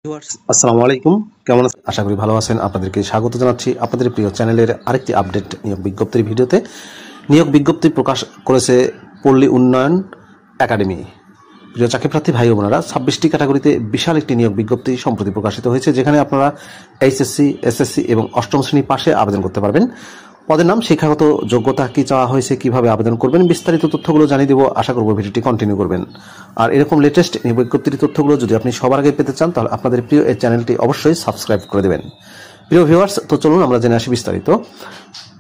আসসালামু আলাইকুম, কেমন আছেন? আশা করি ভালো আছেন। আপনাদেরকে স্বাগত জানাচ্ছি আপনাদের প্রিয় চ্যানেলের আরেকটি আপডেট নিয়োগ বিজ্ঞপ্তির ভিডিওতে। নিয়োগ বিজ্ঞপ্তি প্রকাশ করেছে পল্লী উন্নয়ন একাডেমি। প্রিয় চাকরিপ্রার্থী ভাই ও বোনেরা, 26টি ক্যাটাগরিতে বিশাল একটি নিয়োগ বিজ্ঞপ্তি সম্প্রতি প্রকাশিত হয়েছে, যেখানে আপনারা এইচএসসি, এসএসসি এবং অষ্টম শ্রেণী পাশে আবেদন করতে পারবেন। পদের নাম, শিক্ষাগত যোগ্যতা কি চাওয়া হয়েছে, কিভাবে আবেদন করবেন, বিস্তারিত তথ্যগুলো জানিয়ে দেবো। আশা করব ভিডিওটি কন্টিনিউ করবেন। আর এরকম লেটেস্ট নিয়োগ বিজ্ঞপ্তির তথ্যগুলো যদি আপনি সবার আগে পেতে চান, তাহলে আপনাদের প্রিয় এই চ্যানেলটি অবশ্যই সাবস্ক্রাইব করে দেবেন। প্রিয় ভিউয়ার্স, তো চলুন আমরা জেনে আসি বিস্তারিত।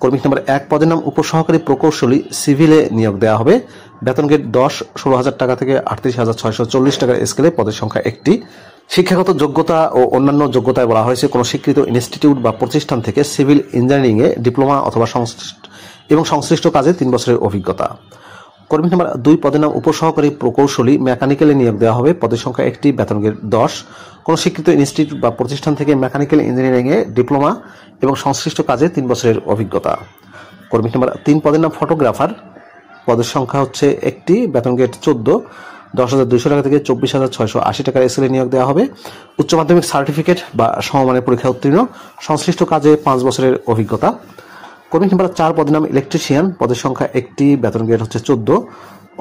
কর্মী নম্বর 1, পদের নাম উপসহকারী প্রকৌশলী, সিভিলে নিয়োগ দেওয়া হবে। বেতন গ্রেড 10, 16,000 টাকা থেকে 38,640 টাকার স্কেলে। পদের সংখ্যা 1টি। শিক্ষাগত যোগ্যতা ও অন্যান্য যোগ্যতায় বলা হয়েছে কোনো স্বীকৃত ইনস্টিটিউট বা প্রতিষ্ঠান থেকে সিভিল ইঞ্জিনিয়ারিংয়ে ডিপ্লোমা অথবা সংশ্লিষ্ট কাজে 3 বছরের অভিজ্ঞতা। কর্মী নম্বর 2, পদের নাম উপসহকারী প্রকৌশলী, মেকানিক্যালে নিয়োগ দেওয়া হবে। পদের সংখ্যা 1টি। বেতন গ্রেড 10, কোনো স্বীকৃত ইনস্টিটিউট বা প্রতিষ্ঠান থেকে মেকানিক্যাল ইঞ্জিনিয়ারিংয়ে ডিপ্লোমা এবং সংশ্লিষ্ট কাজে 3 বছরের অভিজ্ঞতা। কর্মী নম্বর 3, পদের নাম ফটোগ্রাফার। পদের সংখ্যা হচ্ছে 1টি। বেতন গ্রেড 14, 10,200 টাকা থেকে 24,680 টাকার স্কেলে নিয়োগ দেওয়া হবে। উচ্চ মাধ্যমিক সার্টিফিকেট বা সমমানের পরীক্ষা উত্তীর্ণ, সংশ্লিষ্ট কাজে 5 বছরের অভিজ্ঞতা। কর্মী নম্বর 4, পদের নাম ইলেকট্রিশিয়ান। পদের সংখ্যা 1টি। বেতন গ্রেড হচ্ছে 14,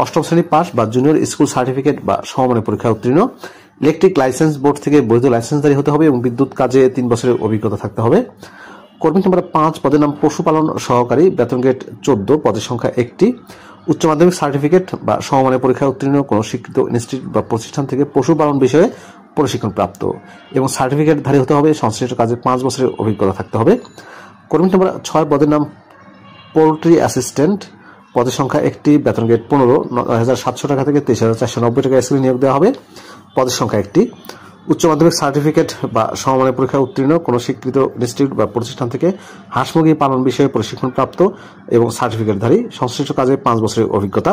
অষ্টম শ্রেণী পাস বা জুনিয়র স্কুল সার্টিফিকেট বা সমমানের পরীক্ষা উত্তীর্ণ। ইলেকট্রিক লাইসেন্স বোর্ড থেকে বৈধ লাইসেন্সধারী হতে হবে এবং বিদ্যুৎ কাজে 3 বছরের অভিজ্ঞতা থাকতে হবে। কর্মী নম্বর 5, পদের নাম পশুপালন সহকারী। বেতন গ্রেড 14, পদের সংখ্যা 1টি। উচ্চ মাধ্যমিক সার্টিফিকেট বা সমমানের পরীক্ষা উত্তীর্ণ, কোনো স্বীকৃত ইনস্টিটিউট বা প্রতিষ্ঠান থেকে পশুপালন বিষয়ে প্রশিক্ষণ প্রাপ্ত এবং সার্টিফিকেটধারী হতে হবে। সংশ্লিষ্ট কাজে 5 বছরের অভিজ্ঞতা থাকতে হবে। কর্মী নম্বর 6, পদের নাম পোল্ট্রি অ্যাসিস্ট্যান্ট। পদের সংখ্যা 1টি। বেতন গ্রেড 15, 9,700 টাকা থেকে 23,490 টাকা স্কেলে নিয়োগ দেওয়া হবে। পদের সংখ্যা 1টি। উচ্চ মাধ্যমিক সার্টিফিকেট বা সমমানের পরীক্ষা উত্তীর্ণ, কোনো স্বীকৃত ইনস্টিটিউট বা প্রতিষ্ঠান থেকে হাঁস মুরগি পালন বিষয়ে প্রশিক্ষণ প্রাপ্ত এবং সার্টিফিকেটধারী, সংশ্লিষ্ট কাজে 5 বছরের অভিজ্ঞতা।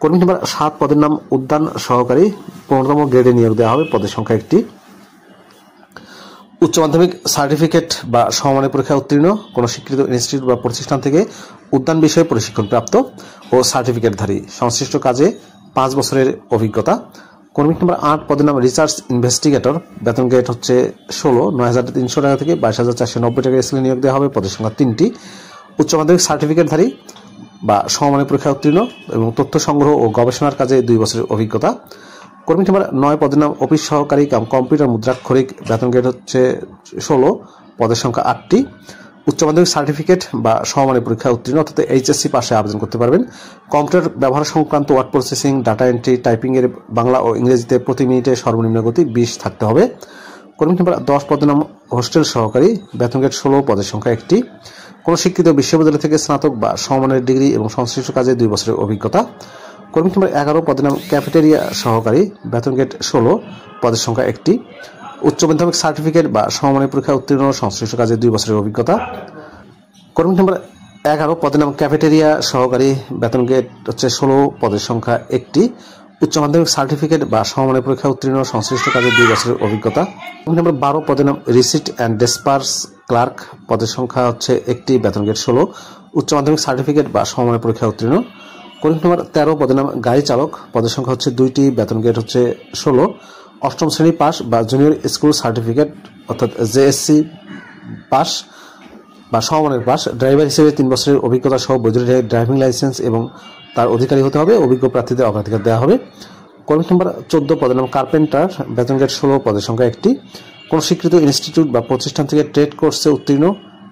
কর্মী নম্বর 7, পদের নাম উদ্যান সহকারী। 15তম গ্রেডে নিয়োগ দেওয়া হবে। পদের সংখ্যা 1টি। উচ্চ মাধ্যমিক সার্টিফিকেট বা সমমানের পরীক্ষা উত্তীর্ণ, কোনো স্বীকৃত ইনস্টিটিউট বা প্রতিষ্ঠান থেকে উদ্যান বিষয়ে প্রশিক্ষণ প্রাপ্ত ও সার্টিফিকেটধারী, সংশ্লিষ্ট কাজে 5 বছরের অভিজ্ঞতা। কর্মী নম্বর 8, পদের নাম রিসার্চ ইনভেস্টিগেটর। বেতন গ্রেড হচ্ছে 16, 9,300 টাকা থেকে 22,490 টাকা স্কেলে নিয়োগ দেওয়া হবে। পদের সংখ্যা 3টি। উচ্চ মাধ্যমিক সার্টিফিকেটধারী বা সমমানের পরীক্ষা উত্তীর্ণ এবং তথ্য সংগ্রহ ও গবেষণার কাজে 2 বছরের অভিজ্ঞতা। কর্মী নম্বর 9, পদের নাম অফিস সহকারী কাম কম্পিউটার মুদ্রাক্ষরিক। বেতন গ্রেড হচ্ছে 16, পদের সংখ্যা 8টি। উচ্চ মাধ্যমিক সার্টিফিকেট বা সমমানের পরীক্ষা উত্তীর্ণ অর্থাৎ এইচএসসি পাশে আবেদন করতে পারবেন। কম্পিউটার ব্যবহার সংক্রান্ত ওয়ার্ড প্রসেসিং, ডাটা এন্ট্রি, টাইপিংয়ের বাংলা ও ইংরেজিতে প্রতি মিনিটে সর্বনিম্ন গতি 20 থাকতে হবে। কর্মী নম্বর 10, পদের নাম হোস্টেল সহকারী। বেতন গ্রেড 16, পদের সংখ্যা 1টি। কোনো স্বীকৃত বিশ্ববিদ্যালয় থেকে স্নাতক বা সমমানের ডিগ্রি এবং সংশ্লিষ্ট কাজে 2 বছরের অভিজ্ঞতা। কর্মী নম্বর 11, পদের নাম ক্যাফেটেরিয়া সহকারী। বেতন গ্রেড 16, পদের সংখ্যা 1টি। উচ্চ মাধ্যমিক সার্টিফিকেট বা সমমানের পরীক্ষা উত্তীর্ণ, সংশ্লিষ্ট কাজে 2 বছরের অভিজ্ঞতা। কর্মী নম্বর 11, পদের নাম ক্যাফেটেরিয়া সহকারী। বেতন গ্রেড হচ্ছে 16, পদের সংখ্যা 1টি। উচ্চ মাধ্যমিক সার্টিফিকেট বা সমমানের পরীক্ষা উত্তীর্ণ, সংশ্লিষ্ট কাজে 2 বছরের অভিজ্ঞতা। কর্মী নম্বর 12, পদের নাম রিসিট অ্যান্ড ডিসপার্স ক্লার্ক। পদের সংখ্যা হচ্ছে 1টি। বেতন গ্রেড 16, উচ্চ মাধ্যমিক সার্টিফিকেট বা সমমানের পরীক্ষা উত্তীর্ণ। কর্মী নম্বর 13, পদের নাম গাড়ি চালক। পদের সংখ্যা হচ্ছে 2টি। বেতন গ্রেড হচ্ছে 16, অষ্টম শ্রেণী পাস বা জুনিয়র স্কুল সার্টিফিকেট অর্থাৎ জেএসসি পাস বা সমমানের পাস। ড্রাইভার হিসেবে 3 বছরের অভিজ্ঞতা সহ বৈধ ড্রাইভিং লাইসেন্স এবং তার অধিকারী হতে হবে। অভিজ্ঞ প্রার্থীদের অগ্রাধিকার দেওয়া হবে। কর্মী নম্বর 14, পদের নাম কার্পেন্টার। বেতন গ্রেড 16, পদের সংখ্যা 1টি। কোনো স্বীকৃত ইনস্টিটিউট বা প্রতিষ্ঠান থেকে ট্রেড কোর্সে উত্তীর্ণ,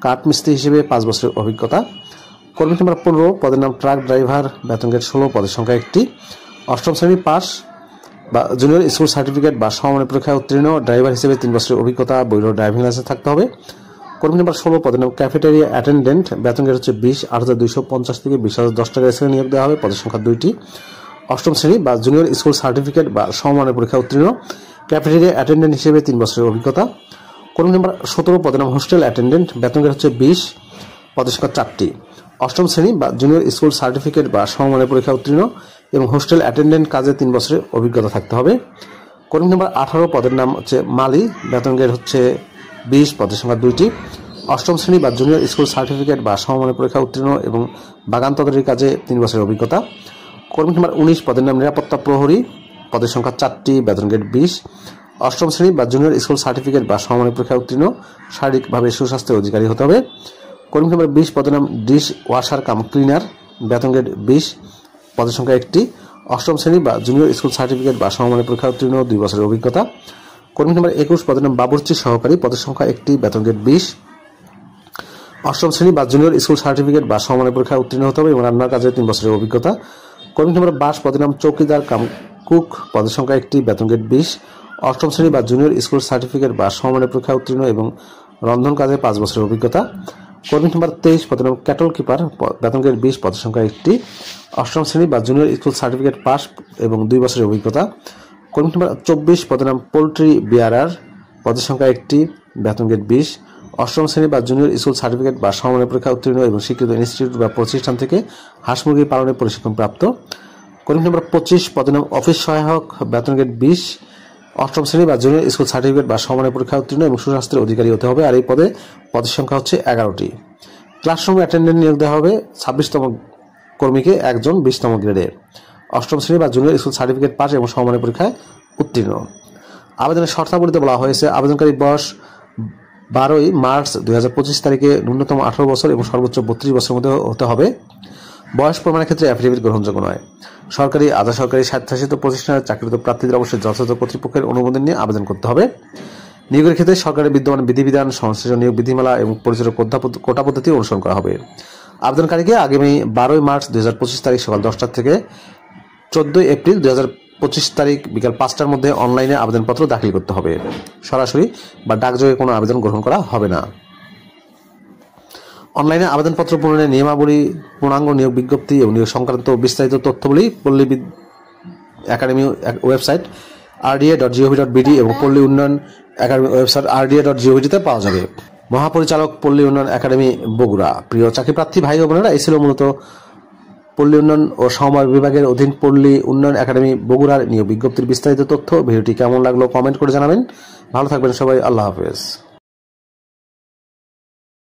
কাঠ মিস্ত্রি হিসেবে 5 বছরের অভিজ্ঞতা। কর্মী নম্বর 15, পদের নাম ট্রাক ড্রাইভার। বেতন গ্রেড 16, পদের সংখ্যা 1টি। অষ্টম শ্রেণী পাস বা জুনিয়র স্কুল সার্টিফিকেট বা সমমানের পরীক্ষায় উত্তীর্ণ, ড্রাইভার হিসেবে 3 বছরের অভিজ্ঞতা, বৈধ ড্রাইভিং লাইসেন্স থাকতে হবে। কর্মী নম্বর 16, পদের নাম ক্যাফেটেরিয়া অ্যাটেন্ডেন্ট। বেতন গ্রেড হচ্ছে 20, 8,250 থেকে 20,010 টাকা স্কেলে নিয়োগ দেওয়া হবে। পদের সংখ্যা 2টি। অষ্টম শ্রেণী বা জুনিয়র স্কুল সার্টিফিকেট বা সমমানের পরীক্ষা উত্তীর্ণ, ক্যাফেটেরিয়া অ্যাটেন্ডেন্ট হিসেবে 3 বছরের অভিজ্ঞতা। কর্মী নম্বর 17, পদের নাম হোস্টেল অ্যাটেন্ডেন্ট। বেতন গ্রেড হচ্ছে 20, পদের সংখ্যা 4টি। অষ্টম শ্রেণী বা জুনিয়র স্কুল সার্টিফিকেট বা সমমানের পরীক্ষা উত্তীর্ণ এবং হোস্টেল অ্যাটেন্ডেন্ট কাজে 3 বছরের অভিজ্ঞতা থাকতে হবে। কর্মী নম্বর 18, পদের নাম হচ্ছে মালি। বেতন গ্রেড হচ্ছে 20, পদের সংখ্যা 2টি। অষ্টম শ্রেণী বা জুনিয়র স্কুল সার্টিফিকেট বা সমমানের পরীক্ষা উত্তীর্ণ এবং বাগান তদারকির কাজে 3 বছরের অভিজ্ঞতা। কর্মী নম্বর 19, পদের নাম নিরাপত্তা প্রহরী। পদের সংখ্যা 4টি। বেতন গ্রেড 20, অষ্টম শ্রেণী বা জুনিয়র স্কুল সার্টিফিকেট বা সমমানের পরীক্ষায় উত্তীর্ণ, শারীরিকভাবে সুস্বাস্থ্যের অধিকারী হতে হবে। কর্মী নম্বর 20 পদের নাম ডিশ ওয়াশার কাম ক্লিনার, বেতন গ্রেড 20, পদের সংখ্যা 1টি। অষ্টম শ্রেণী বা জুনিয়র স্কুল সার্টিফিকেট বা সমমানের পরীক্ষায় উত্তীর্ণ, 2 বছরের অভিজ্ঞতা। কর্মী নম্বর 21 পদের নাম বাবুর্চি সহকারী, পদের সংখ্যা 1টি, বেতন গ্রেড 20। অষ্টম শ্রেণী বা জুনিয়র স্কুল সার্টিফিকেট বা সমমানের পরীক্ষায় উত্তীর্ণ হতে হবে এবং রান্নার কাজে 3 বছরের অভিজ্ঞতা। কর্মী নম্বর 22 পদের নাম চৌকিদার কাম কুক, পদের সংখ্যা 1টি, বেতন গ্রেড 20। অষ্টম শ্রেণী বা জুনিয়র স্কুল সার্টিফিকেট বা সমমানের পরীক্ষায় উত্তীর্ণ এবং রন্ধন কাজে 5 বছরের অভিজ্ঞতা। কর্মী নম্বর 23 পদের নাম ক্যাটল কিপার, বেতন গ্রেড 20, পদের সংখ্যা 1টি। অষ্টম শ্রেণী বা জুনিয়র স্কুল সার্টিফিকেট পাস এবং 2 বছরের অভিজ্ঞতা। কর্মী নম্বর 24 পদের নাম পোল্ট্রি বিয়ারার, পদের সংখ্যা 1টি, বেতন গ্রেড 20। অষ্টম শ্রেণী বা জুনিয়র স্কুল সার্টিফিকেট বা সমমানের পরীক্ষা উত্তীর্ণ এবং স্বীকৃত ইনস্টিটিউট বা প্রতিষ্ঠান থেকে হাঁস মুরগি পালনের প্রশিক্ষণ প্রাপ্ত। কর্মী নম্বর 25 পদের নাম অফিস সহায়ক, বেতন গ্রেড 20। অষ্টম শ্রেণী বা জুনিয়র স্কুল সার্টিফিকেট বা সমমানের পরীক্ষা উত্তীর্ণ এবং সুস্বাস্থ্যের অধিকারী হতে হবে। আর এই পদের সংখ্যা হচ্ছে 11টি। ক্লাসরুম অ্যাটেন্ডেন্ট নিয়োগ দেওয়া হবে 26তম কর্মীকে, একজন 20তম গ্রেডে। অষ্টম শ্রেণী বা জুনিয়র স্কুল সার্টিফিকেট পাস এবং সমমানের পরীক্ষায় উত্তীর্ণ। আবেদনের শর্তাবলীতে বলা হয়েছে আবেদনকারী বয়স 12 মার্চ 2025 তারিখে ন্যূনতম 18 বছর এবং সর্বোচ্চ 32 বছরের মধ্যে হতে হবে। বয়স প্রমাণের ক্ষেত্রে অ্যাফিডেভিট গ্রহণযোগ্য নয়। সরকারি, আধা সরকারি, স্বায়ত্তশাসিত প্রতিষ্ঠানের চাকরিরত প্রার্থীদের অবশ্যই যথাযথ কর্তৃপক্ষের অনুমোদন নিয়ে আবেদন করতে হবে। নিয়োগের ক্ষেত্রে সরকারের বিদ্যমান বিধিবিধান, সংশ্লিষ্ট নিয়োগ বিধিমালা এবং পরিচালক কোটা পদ্ধতি অনুসরণ করা হবে। আবেদনকারীকে আগামী 12 মার্চ 2025 তারিখ সকাল 10টা থেকে 14 এপ্রিল 2025 তারিখ বিকাল 5টার মধ্যে অনলাইনে আবেদনপত্র দাখিল করতে হবে। সরাসরি বা ডাকযোগে কোনো আবেদন গ্রহণ করা হবে না। অনলাইনে আবেদনপত্র পূরণের নিয়মাবলী, পূর্ণাঙ্গ নিয়োগ বিজ্ঞপ্তি এবং নিয়োগ সংক্রান্ত বিস্তারিত তথ্যবলী পল্লী একাডেমি ওয়েবসাইট rda.gov.bd এবং পল্লী উন্নয়ন একাডেমি ওয়েবসাইট rda.gov.bd-তে পাওয়া যাবে। মহাপরিচালক, পল্লী উন্নয়ন একাডেমি, বগুড়া। প্রিয় চাকরিপ্রার্থী ভাই ও বোনেরা, এই ছিল মূলত পল্লী উন্নয়ন ও সমবায় বিভাগের অধীন পল্লী উন্নয়ন একাডেমি বগুড়ার নিয়োগ বিজ্ঞপ্তির বিস্তারিত তথ্য। ভিডিওটি কেমন লাগলো কমেন্ট করে জানাবেন। ভালো থাকবেন সবাই। আল্লাহ হাফেজ।